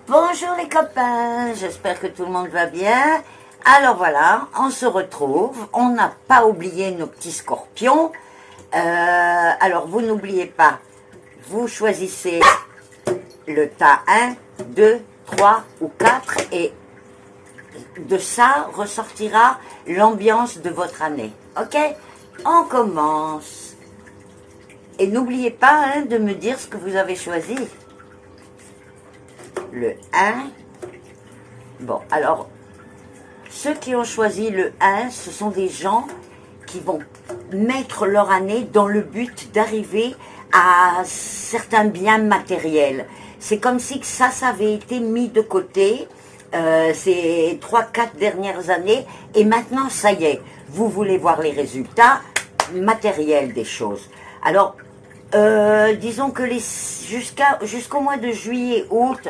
Bonjour les copains, j'espère que tout le monde va bien. Alors voilà, on se retrouve, on n'a pas oublié nos petits scorpions. Alors vous n'oubliez pas, vous choisissez le tas 1, 2, 3 ou 4 et de ça ressortira l'ambiance de votre année. Ok? On commence. Et n'oubliez pas de me dire ce que vous avez choisi. Le 1. Bon, alors, ceux qui ont choisi le 1, ce sont des gens qui vont mettre leur année dans le but d'arriver à certains biens matériels. C'est comme si ça avait été mis de côté ces 3-4 dernières années et maintenant, ça y est, vous voulez voir les résultats matériels des choses. Alors, disons que jusqu'au mois de juillet, août,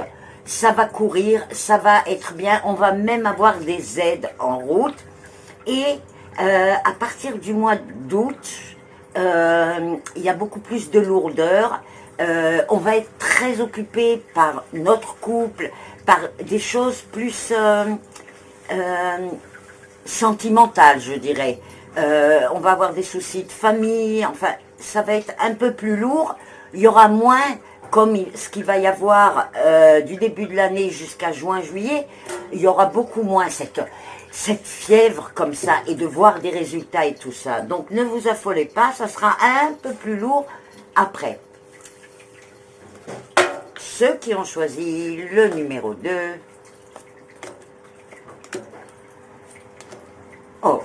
ça va courir, ça va être bien, on va même avoir des aides en route. Et à partir du mois d'août, il y a beaucoup plus de lourdeur. On va être très occupé par notre couple, par des choses plus sentimentales, je dirais. On va avoir des soucis de famille, enfin, ça va être un peu plus lourd. Il y aura moins, comme ce qu'il va y avoir du début de l'année jusqu'à juin-juillet, il y aura beaucoup moins cette fièvre comme ça et de voir des résultats et tout ça. Donc ne vous affolez pas, ça sera un peu plus lourd après. Ceux qui ont choisi le numéro 2. Oh.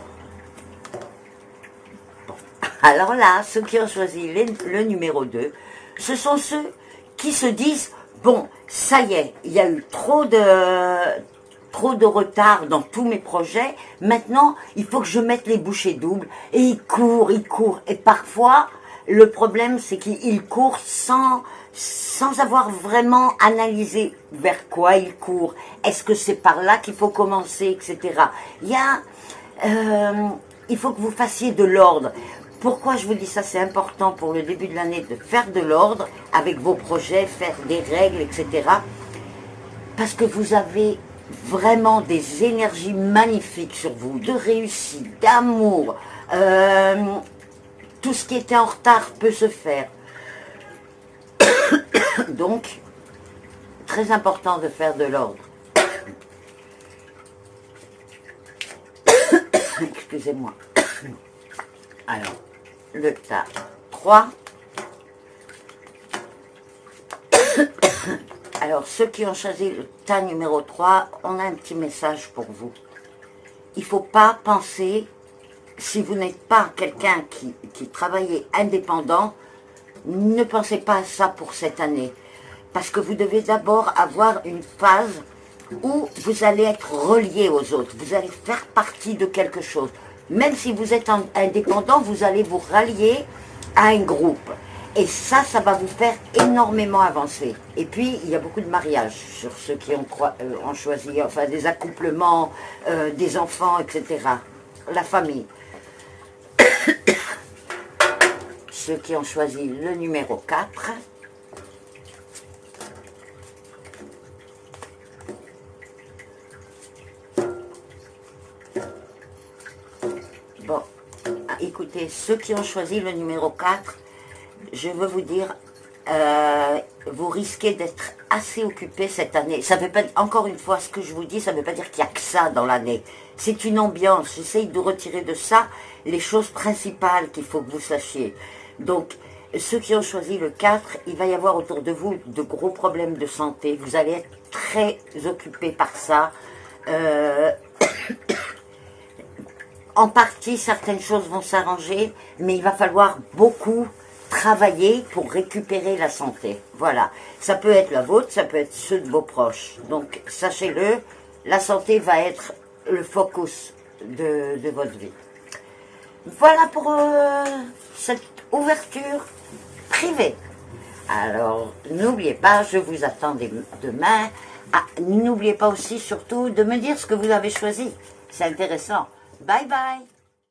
Bon. Alors là, ceux qui ont choisi le numéro 2, ce sont ceux qui se disent, bon, ça y est, il y a eu trop de retard dans tous mes projets, maintenant, il faut que je mette les bouchées doubles, et ils courent, et parfois, le problème, c'est qu'ils courent sans avoir vraiment analysé vers quoi ils courent, est-ce que c'est par là qu'il faut commencer, etc. Il faut que vous fassiez de l'ordre. Pourquoi je vous dis ça? C'est important pour le début de l'année de faire de l'ordre avec vos projets, faire des règles, etc. Parce que vous avez vraiment des énergies magnifiques sur vous, de réussite, d'amour. Tout ce qui était en retard peut se faire. Donc, très important de faire de l'ordre. Excusez-moi. Alors, le tas 3. Alors, ceux qui ont choisi le tas numéro 3, on a un petit message pour vous. Il ne faut pas penser, si vous n'êtes pas quelqu'un qui travaille indépendant, ne pensez pas à ça pour cette année. Parce que vous devez d'abord avoir une phase où vous allez être relié aux autres. Vous allez faire partie de quelque chose. Même si vous êtes indépendant, vous allez vous rallier à un groupe. Et ça va vous faire énormément avancer. Et puis, il y a beaucoup de mariages sur ceux qui ont choisi, enfin, des accouplements, des enfants, etc. La famille. Ceux qui ont choisi le numéro 4. Bon, écoutez, ceux qui ont choisi le numéro 4, je veux vous dire, vous risquez d'être assez occupé cette année. Ça veut pas, encore une fois, ce que je vous dis, ça ne veut pas dire qu'il n'y a que ça dans l'année. C'est une ambiance. J'essaye de retirer de ça les choses principales qu'il faut que vous sachiez. Donc, ceux qui ont choisi le 4, il va y avoir autour de vous de gros problèmes de santé. Vous allez être très occupé par ça. En partie, certaines choses vont s'arranger, mais il va falloir beaucoup travailler pour récupérer la santé. Voilà. Ça peut être la vôtre, ça peut être ceux de vos proches. Donc, sachez-le, la santé va être le focus de votre vie. Voilà pour cette ouverture privée. Alors, n'oubliez pas, je vous attends demain. Ah, n'oubliez pas aussi, surtout, de me dire ce que vous avez choisi. C'est intéressant. Bye bye.